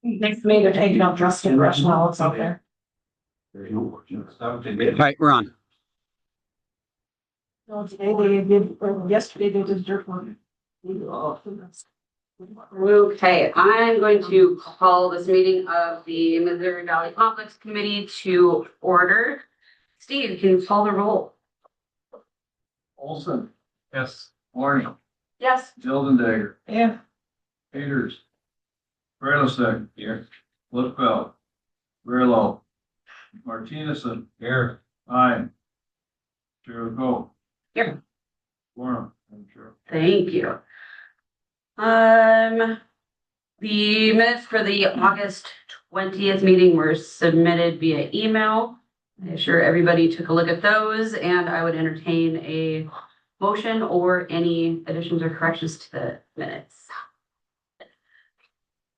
Next May, they're taking out Justin Rushmore, it's out there. All right, we're on. No, today they did, or yesterday they did dirt work. Okay, I'm going to call this meeting of the Missouri Valley Complex Committee to order. Steve, can you call the roll? Olson. Yes. Warning. Yes. Dagger. Yeah. Peters. Railsec. Here. Litfeld. Grillo. Martinezson. Here. Aye. Jericho. Here. Warren. I'm sure. Thank you. The minutes for the August 20th meeting were submitted via email. I'm sure everybody took a look at those, and I would entertain a motion or any additions or corrections to the minutes.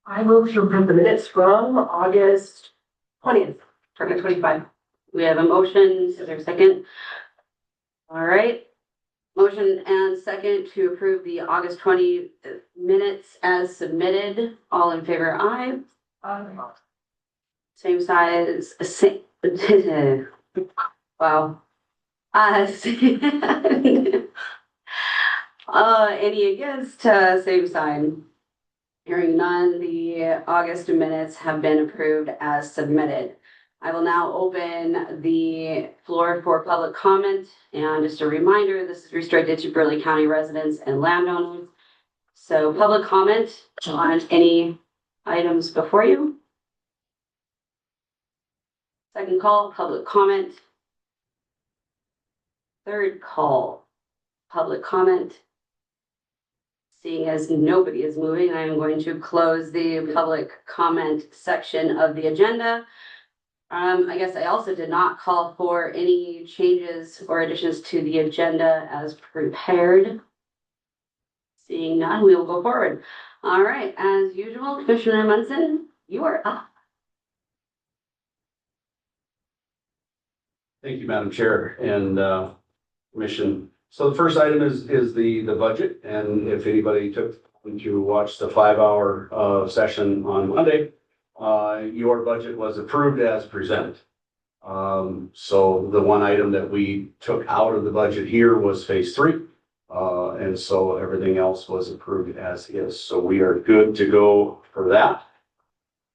I move to approve the minutes from August 20th. 2025. We have a motion. Is there a second? All right. Motion and second to approve the August 20 minutes as submitted. All in favor, aye. Same size, same. Wow. Any against, same sign. Hearing none, the August minutes have been approved as submitted. I will now open the floor for public comment. And just a reminder, this is restricted to Burleigh County residents and landowners. So public comment on any items before you. Second call, public comment. Third call, public comment. Seeing as nobody is moving, I am going to close the public comment section of the agenda. I guess I also did not call for any changes or additions to the agenda as prepared. Seeing none, we will go forward. All right, as usual, Commissioner Munson, you are up. Thank you, Madam Chair and Commission. So the first item is the budget, and if anybody took to watch the 5-hour session on Monday, your budget was approved as presented. So the one item that we took out of the budget here was phase 3. And so everything else was approved as is. So we are good to go for that.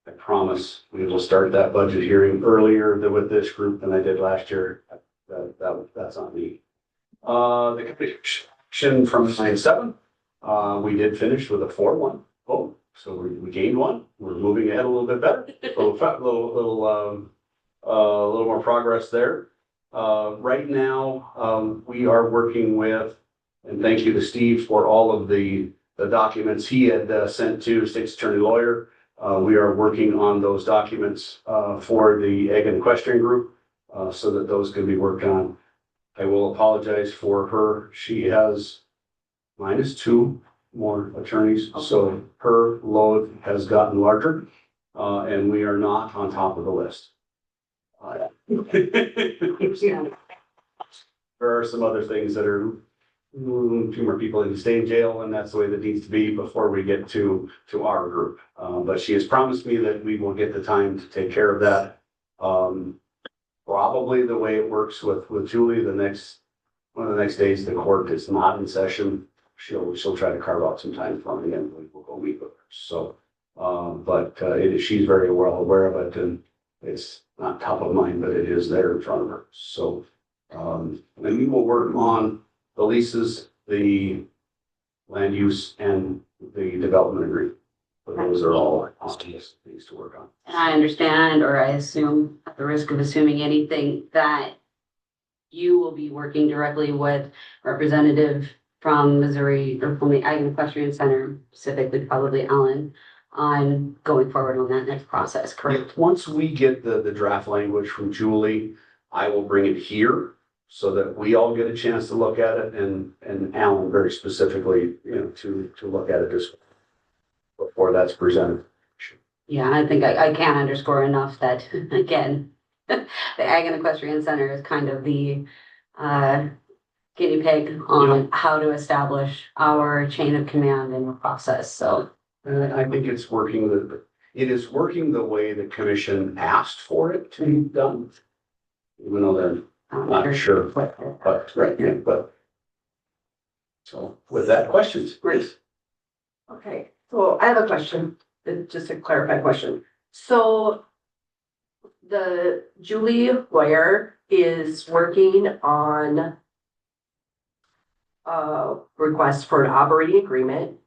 I promise we will start that budget hearing earlier with this group than I did last year. That's on me. The commission from 9-7, we did finish with a 4-1 vote. So we gained one. We're moving ahead a little bit better. A little more progress there. Right now, we are working with, and thank you to Steve for all of the documents he had sent to State's Attorney Lawyer. We are working on those documents for the Ag and Equestrian Group so that those can be worked on. I will apologize for her. She has -2 more attorneys, so her load has gotten larger, and we are not on top of the list. There are some other things that are 2 more people need to stay in jail, and that's the way that needs to be before we get to our group. But she has promised me that we will get the time to take care of that. Probably the way it works with Julie, one of the next days the court is not in session. She'll try to carve out some time for me, and we'll go meet with her. So, she's very well aware of it, and it's not top of mind, but it is there in front of her. So, and we will work on the leases, the land use, and the development agreement. But those are all obvious things to work on. And I understand, or I assume, at the risk of assuming anything, that you will be working directly with representative from Missouri or from the Ag and Equestrian Center, specifically probably Alan, on going forward on that next process, correct? Once we get the draft language from Julie, I will bring it here so that we all get a chance to look at it, and Alan very specifically, to look at it just before that's presented. Yeah, I think I can't underscore enough that, again, the Ag and Equestrian Center is kind of the guinea pig on how to establish our chain of command and process. So I think it's working. It is working the way the commission asked for it to be done. Even though they're not sure, but, right, yeah, but. So with that, questions? Great. Okay, so I have a question, just a clarified question. So the Julie Hoyer is working on a request for an operating agreement.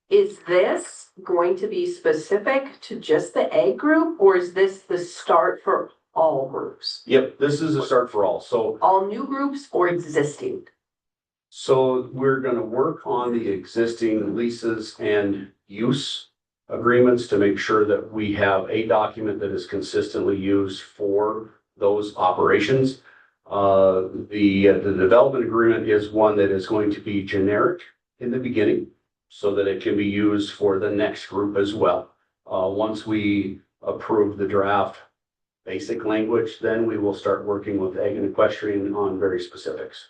Is this going to be specific to just the ag group, or is this the start for all groups? Yep, this is a start for all. So All new groups or existing? So we're gonna work on the existing leases and use agreements to make sure that we have a document that is consistently used for those operations. The development agreement is one that is going to be generic in the beginning so that it can be used for the next group as well. Once we approve the draft basic language, then we will start working with Ag and Equestrian on very specifics.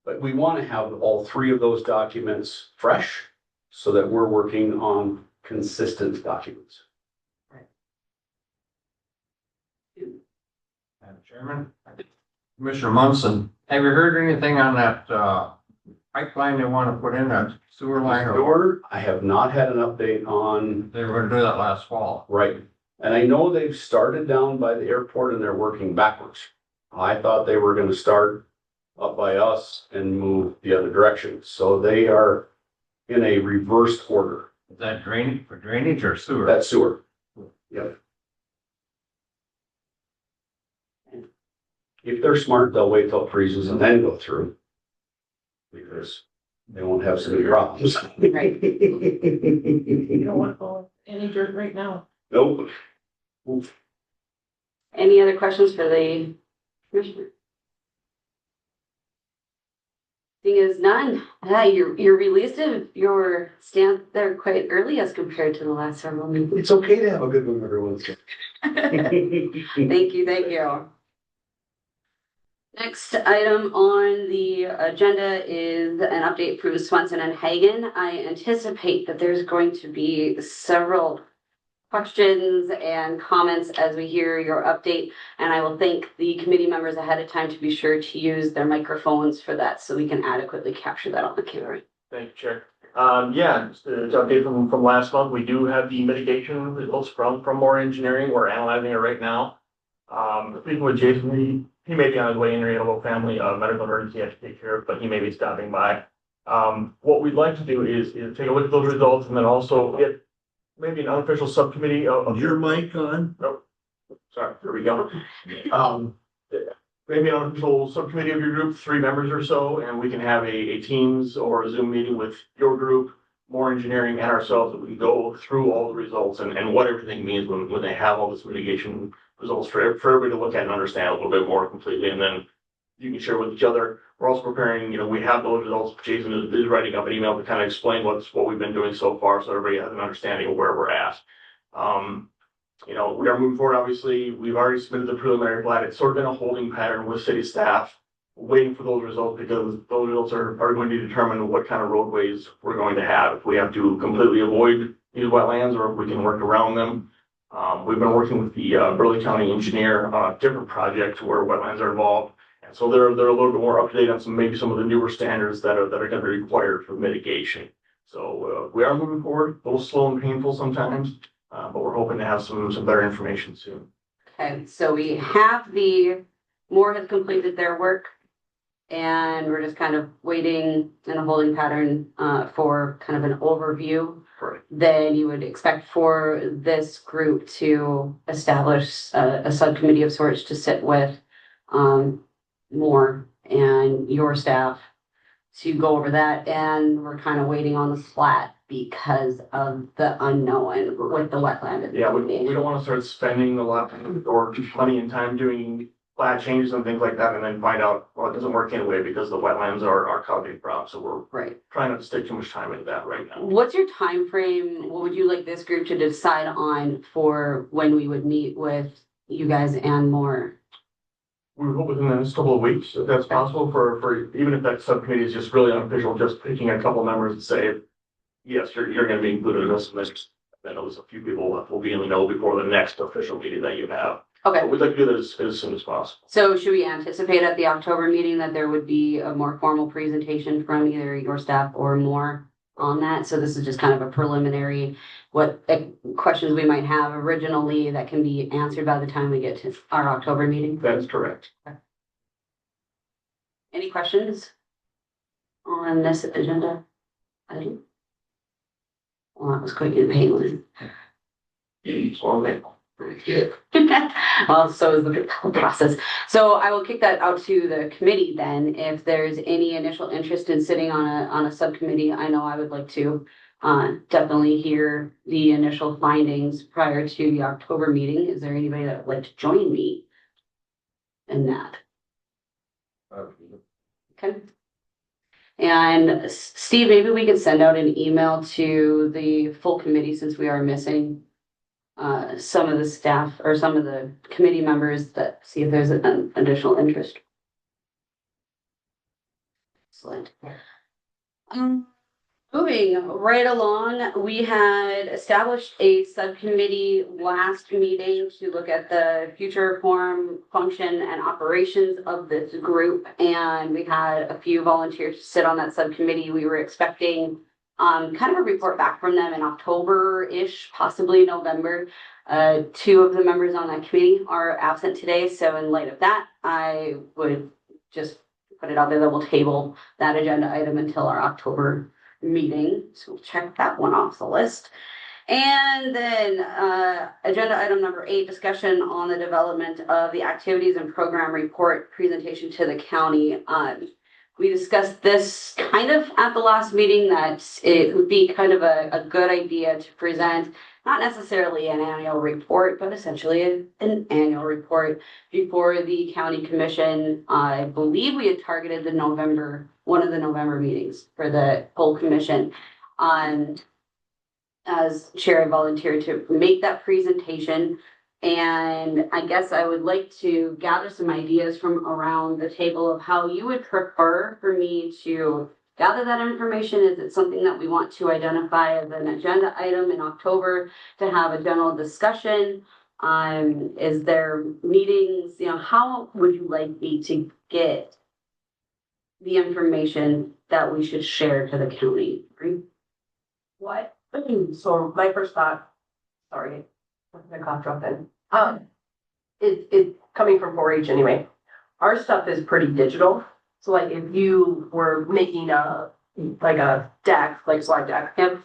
But we want to have all three of those documents fresh so that we're working on consistent documents. Madam Chairman, Commissioner Munson, have you heard anything on that, pipeline they want to put in, that sewer line? Or Or I have not had an update on, they were gonna do that last fall? right, and I know they've started down by the airport and they're working backwards. I thought they were gonna start up by us and move the other direction. So they are in a reversed order. Is that drainage, for drainage or sewer? That's sewer. Yep. If they're smart, they'll wait till it freezes and then go through. Because they won't have so many problems. Right. You don't want to go any dirt right now. Nope. Any other questions for the commissioner? Thing is none. You're released of your stand there quite early as compared to the last several meetings. It's okay to have a good one every once in a while. Thank you. Next item on the agenda is an update from Swenson and Hagen. I anticipate that there's going to be several questions and comments as we hear your update. And I will thank the committee members ahead of time to be sure to use their microphones for that so we can adequately capture that on the camera. Thank you, Chair. Yeah, just to update from last month, we do have the mitigation results from More Engineering. We're analyzing it right now. Speaking with Jason, he may be on his way in. He had a little family medical emergency he has to take care of, but he may be stopping by. What we'd like to do is take a look at those results and then also get maybe an unofficial subcommittee of Your mic on? Sorry, there we go. Maybe an unofficial subcommittee of your group, 3 members or so, and we can have a Teams or a Zoom meeting with your group, More Engineering, and ourselves, that we can go through all the results and what everything means when they have all this mitigation results for everybody to look at and understand a little bit more completely, and then you can share with each other. We're also preparing, we have those results. Jason is writing up an email to kind of explain what we've been doing so far, so everybody has an understanding of where we're at. We are moving forward. Obviously, we've already submitted the preliminary plat. It's sort of been a holding pattern with city staff, waiting for those results, because those results are going to determine what kind of roadways we're going to have. If we have to completely avoid these wetlands or if we can work around them. We've been working with the Burley County engineer on a different project where wetlands are involved. And so they're a little bit more up to date on maybe some of the newer standards that are going to be required for mitigation. So we are moving forward, a little slow and painful sometimes, but we're hoping to have some better information soon. Okay, so we have Moore has completed their work. And we're just kind of waiting in a holding pattern for kind of an overview. Correct. Then you would expect for this group to establish a subcommittee of sorts to sit with Moore and your staff to go over that. And we're kind of waiting on the plat because of the unknown with the wetland. Yeah, we don't want to start spending a lot or money and time doing plat changes and things like that, and then find out, well, it doesn't work anyway because the wetlands are causing problems. So we're Right. trying not to stick too much time into that right now. What's your time frame? What would you like this group to decide on for when we would meet with you guys and more? We hope within the next couple of weeks, if that's possible, for even if that subcommittee is just really unofficial, just picking a couple members and say, yes, you're going to be included in this, and I know there's a few people that will be in the know before the next official meeting that you have. Okay, But we'd like to do that as soon as possible. so should we anticipate at the October meeting that there would be a more formal presentation from either your staff or more on that? So this is just kind of a preliminary, what questions we might have originally that can be answered by the time we get to our October meeting? That's correct. Any questions on this agenda item? Well, that was quick and painless. Well, so is the process. So I will kick that out to the committee then. If there's any initial interest in sitting on a subcommittee, I know I would like to definitely hear the initial findings prior to the October meeting. Is there anybody that would like to join me in that? Okay. And Steve, maybe we could send out an email to the full committee since we are missing some of the staff or some of the committee members that see if there's an additional interest. Excellent. Moving right along, we had established a subcommittee last meeting to look at the future form, function, and operations of this group. And we had a few volunteers sit on that subcommittee. We were expecting kind of a report back from them in October-ish, possibly November. Two of the members on that committee are absent today. So in light of that, I would just put it out there that we'll table that agenda item until our October meeting. So we'll check that one off the list. And then agenda item number 8, discussion on the development of the activities and program report presentation to the county. We discussed this kind of at the last meeting that it would be kind of a good idea to present not necessarily an annual report, but essentially an annual report before the county commission. I believe we had targeted one of the November meetings for the whole commission. As chair, I volunteered to make that presentation. And I guess I would like to gather some ideas from around the table of how you would prefer for me to gather that information. Is it something that we want to identify as an agenda item in October to have a general discussion? Is there meetings, how would you like me to get the information that we should share to the county? What? So my first thought, sorry, the cough drop in. It coming from 4-H anyway. Our stuff is pretty digital. So like if you were making a deck, like slide deck, and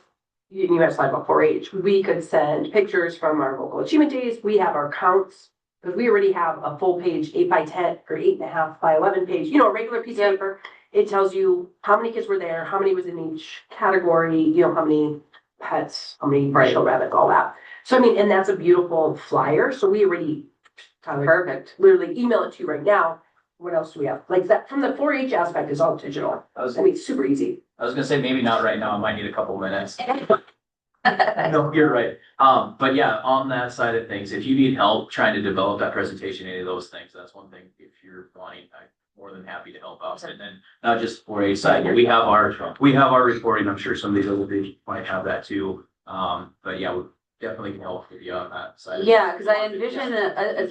you had a slide about 4-H, we could send pictures from our local achievement days. We have our counts because we already have a full page 8x10 or 8.5 by 11 page, a regular piece of paper. It tells you how many kids were there, how many was in each category, how many pets, how many show rabbits, all that. So, and that's a beautiful flyer. So we already, Perfect. literally email it to you right now. What else do we have? Like that from the 4-H aspect is all digital. Super easy. I was gonna say maybe not right now. I might need a couple minutes. No, you're right. But yeah, on that side of things, if you need help trying to develop that presentation, any of those things, that's one thing. If you're wanting, I'm more than happy to help out. And then not just 4-H side, but we have our reporting. I'm sure some of these other things might have that too. But yeah, we definitely can help with you on that side. Yeah, because I envision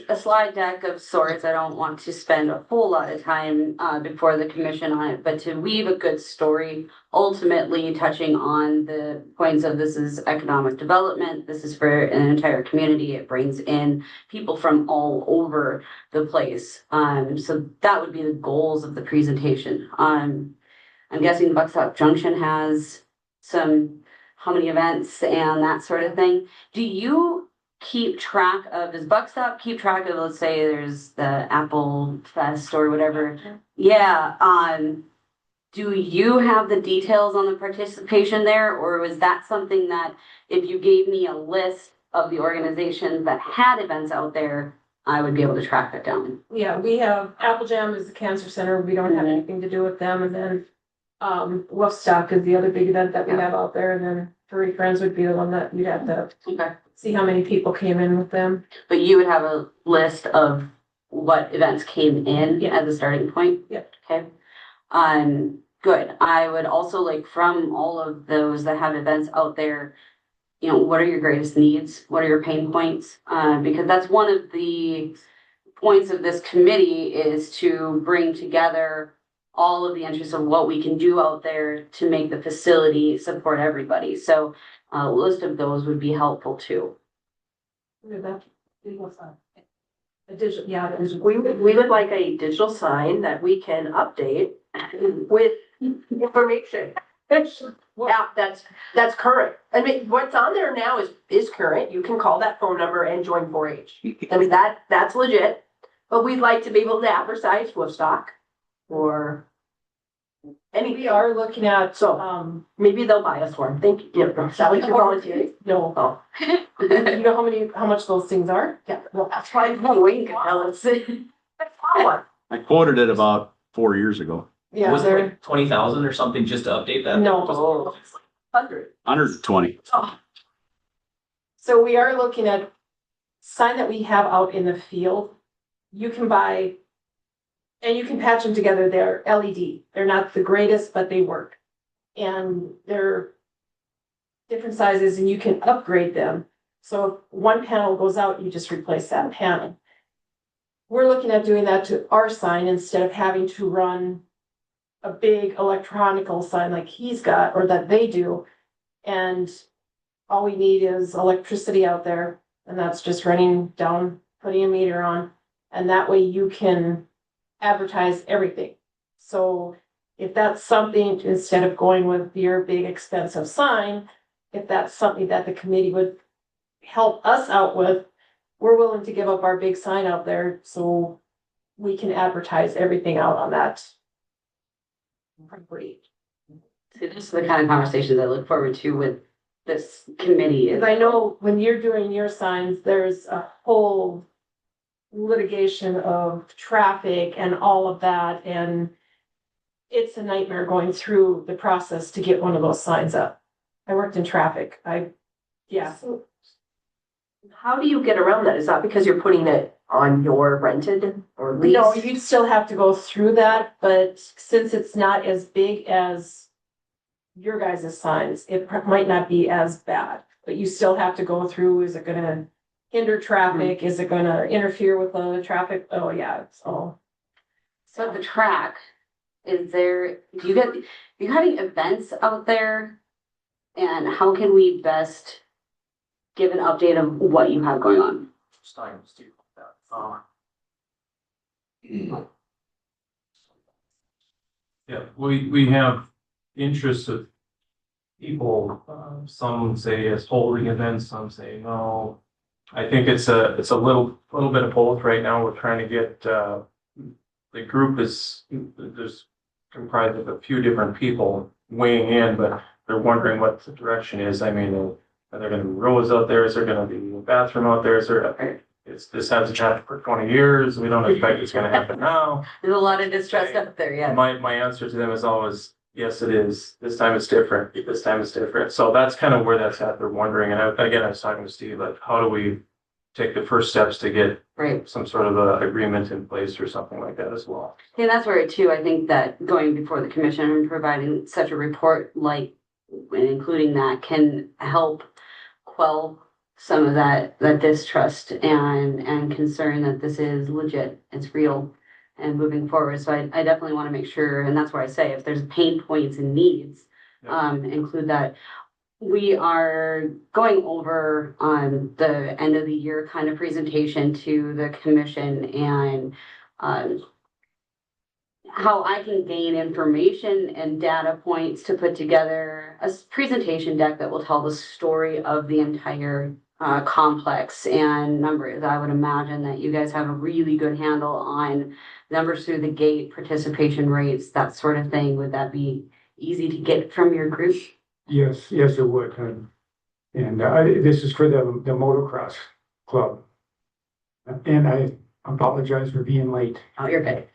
a slide deck of sorts. I don't want to spend a whole lot of time before the commission on it, but to weave a good story, ultimately touching on the points of this is economic development. This is for an entire community. It brings in people from all over the place. So that would be the goals of the presentation. I'm guessing Buckstop Junction has how many events and that sort of thing. Do you keep track of, does Buckstop keep track of, let's say there's the Apple Fest or whatever? Yeah. Do you have the details on the participation there? Or was that something that if you gave me a list of the organizations that had events out there, I would be able to track that down? Yeah, we have Apple Jam is the cancer center. We don't have anything to do with them. And then Woofstock is the other big event that we have out there, and then Furry Friends would be the one that you'd have to see how many people came in with them. But you would have a list of what events came in as a starting point? Yep. Okay. Good. I would also like from all of those that have events out there, you know, what are your greatest needs? What are your pain points? Because that's one of the points of this committee is to bring together all of the interests of what we can do out there to make the facility support everybody. So a list of those would be helpful too. A digital, yeah, it is. We would like a digital sign that we can update with information. Yeah, that's current. I mean, what's on there now is current. You can call that phone number and join 4-H. I mean, that's legit. But we'd like to be able to advertise Woodstock or We anything. are looking at, So maybe they'll buy us one. Thank you. Yeah, Sally, you're volunteering. no, Oh, you know how much those things are? yeah. Well, that's why Wayne can tell us. I quoted it about 4 years ago. Yeah, Was it they're, like 20,000 or something just to update that? no. 100. 120. So we are looking at sign that we have out in the field. You can buy, and you can patch them together. They're LED. They're not the greatest, but they work. And they're different sizes and you can upgrade them. So if one panel goes out, you just replace that panel. We're looking at doing that to our sign instead of having to run a big electronical sign like he's got or that they do. And all we need is electricity out there, and that's just running down, putting a meter on, and that way you can advertise everything. So if that's something, instead of going with your big expensive sign, if that's something that the committee would help us out with, we're willing to give up our big sign out there so we can advertise everything out on that property. So this is the kind of conversations I look forward to with this committee. Because I know when you're doing your signs, there's a whole litigation of traffic and all of that, and it's a nightmare going through the process to get one of those signs up. I worked in traffic. Yeah. So how do you get around that? Is that because you're putting it on your rented or lease? No, you'd still have to go through that, but since it's not as big as your guys' signs, it might not be as bad, but you still have to go through, is it gonna hinder traffic? Is it gonna interfere with the traffic? Oh, yeah, it's all. So the track, is there, are you having events out there? And how can we best give an update of what you have going on? Stein, Steve, that. Yeah, we have interests of people, some say it's holding events, some say no. I think it's a little bit of both right now. We're trying to get, the group is, there's comprised of a few different people weighing in, but they're wondering what the direction is. I mean, are there gonna be rows out there? Is there gonna be a bathroom out there? Is there, this hasn't happened for 20 years. We don't expect it's gonna happen now. There's a lot of distrust out there, yeah. My answer to them is always, yes, it is. This time it's different. This time it's different. So that's kind of where that's at. They're wondering. And again, I was talking to Steve, like, how do we take the first steps to get Right. some sort of a agreement in place or something like that as well? And that's where too, I think that going before the commission and providing such a report like, and including that can help quell some of that distrust and concern that this is legit, it's real and moving forward. So I definitely want to make sure, and that's where I say, if there's pain points and needs, include that. We are going over on the end of the year kind of presentation to the commission and how I can gain information and data points to put together a presentation deck that will tell the story of the entire complex and numbers. I would imagine that you guys have a really good handle on numbers through the gate, participation rates, that sort of thing. Would that be easy to get from your group? Yes, it would. And this is for the motocross club. And I apologize for being late. Oh, you're good.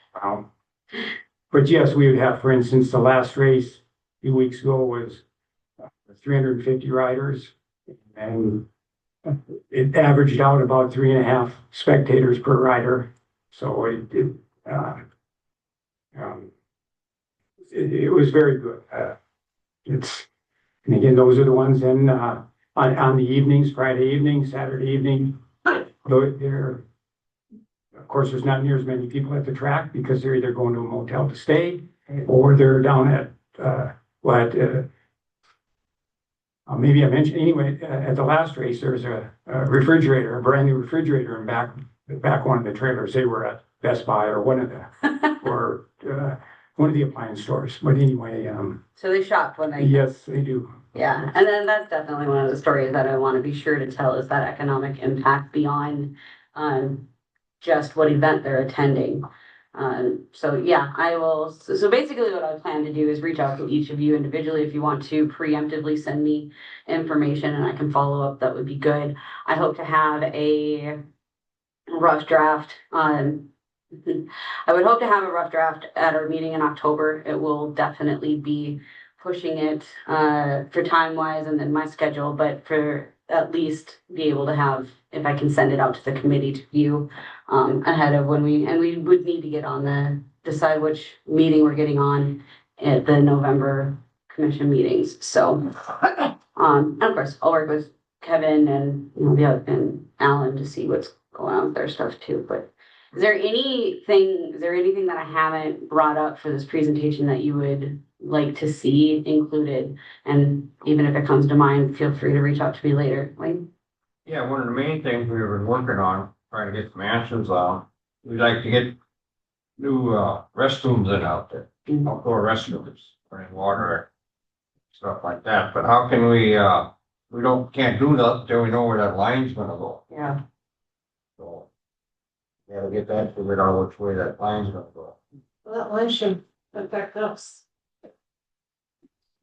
But yes, we would have, for instance, the last race a few weeks ago was 350 riders. And it averaged out about 3.5 spectators per rider. So it was very good. And again, those are the ones in on the evenings, Friday evening, Saturday evening. Though there, of course, there's not near as many people at the track because they're either going to a motel to stay or they're down at, maybe I mentioned, anyway, at the last race, there was a refrigerator, a brand new refrigerator in back one of the trailers. They were at Best Buy or one of the appliance stores. But anyway, So they shopped when they. yes, they do. Yeah, and then that's definitely one of the stories that I want to be sure to tell is that economic impact beyond just what event they're attending. So yeah, I will, so basically what I plan to do is reach out to each of you individually if you want to preemptively send me information and I can follow up, that would be good. I hope to have a rough draft I would hope to have a rough draft at our meeting in October. It will definitely be pushing it for time wise and then my schedule, but for at least be able to have, if I can send it out to the committee to view ahead of when we would need to get on decide which meeting we're getting on at the November commission meetings. So, and of course, I'll work with Kevin and and Alan to see what's going on with their stuff too. But is there anything that I haven't brought up for this presentation that you would like to see included? And even if it comes to mind, feel free to reach out to me later. Wayne? Yeah, one of the main things we've been working on, trying to get some answers on, we'd like to get new restrooms in out there, outdoor restrooms, running water, stuff like that. But how can we can't do that until we know where that line's gonna go. Yeah. So, we gotta get that figured out which way that line's gonna go. Well, that line should affect us.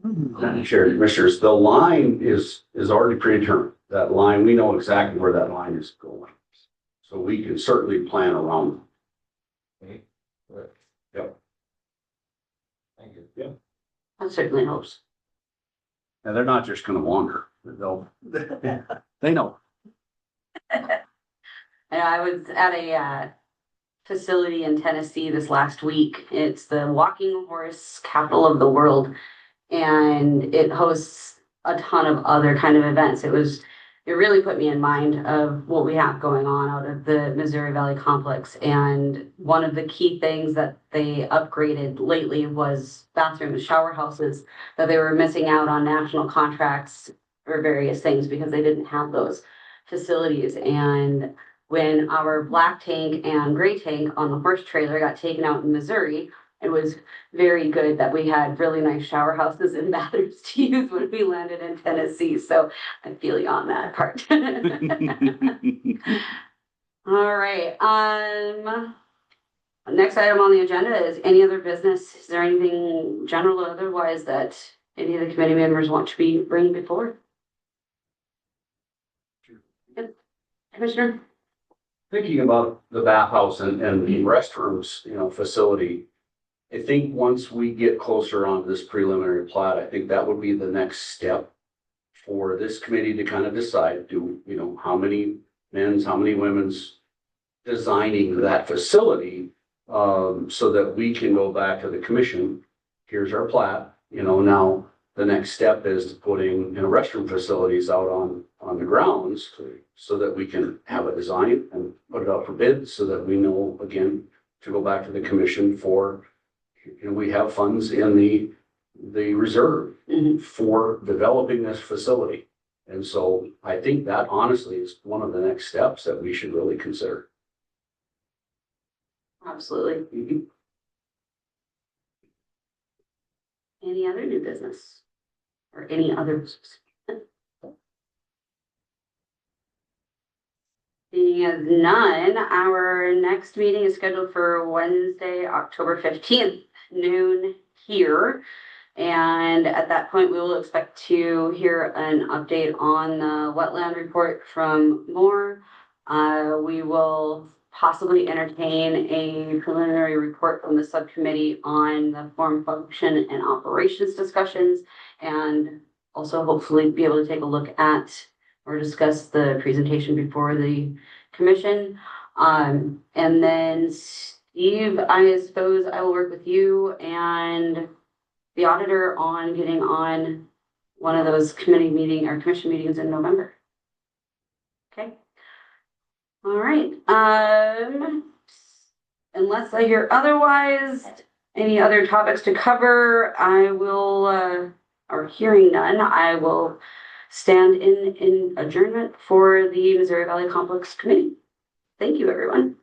Madam Chair, Commissioners, the line is already predetermined. That line, we know exactly where that line is going. So we can certainly plan around. Okay, good. Yep. Thank you. Yep. That certainly helps. And they're not just gonna wander. They know. And I was at a facility in Tennessee this last week. It's the Walking Horse Capital of the World, and it hosts a ton of other kind of events. It really put me in mind of what we have going on out of the Missouri Valley Complex. And one of the key things that they upgraded lately was bathrooms, shower houses, that they were missing out on national contracts for various things because they didn't have those facilities. And when our black tank and gray tank on the horse trailer got taken out in Missouri, it was very good that we had really nice shower houses and bathrooms to use when we landed in Tennessee. So I feel you on that part. All right. Next item on the agenda is any other business. Is there anything general or otherwise that any of the committee members want to be bringing before? Yep. Commissioner? Thinking about the bathhouse and the restrooms, facility. I think once we get closer on this preliminary plat, I think that would be the next step for this committee to kind of decide, how many men's, how many women's designing that facility, so that we can go back to the commission. Here's our plat, now the next step is putting, restroom facilities out on the grounds so that we can have a design and put it out for bid so that we know, again, to go back to the commission for, we have funds in the reserve for developing this facility. And so I think that honestly is one of the next steps that we should really consider. Absolutely. Any other new business or any others? Being as none, our next meeting is scheduled for Wednesday, October 15th, noon here. And at that point, we will expect to hear an update on the wetland report from Moore. We will possibly entertain a preliminary report from the subcommittee on the form, function, and operations discussions, and also hopefully be able to take a look at or discuss the presentation before the commission. And then Steve, I suppose I will work with you and the auditor on getting on one of those committee meeting or commission meetings in November. Okay. All right, unless I hear otherwise, any other topics to cover, I will, or hearing none, I will stand in adjournment for the Missouri Valley Complex Committee. Thank you, everyone.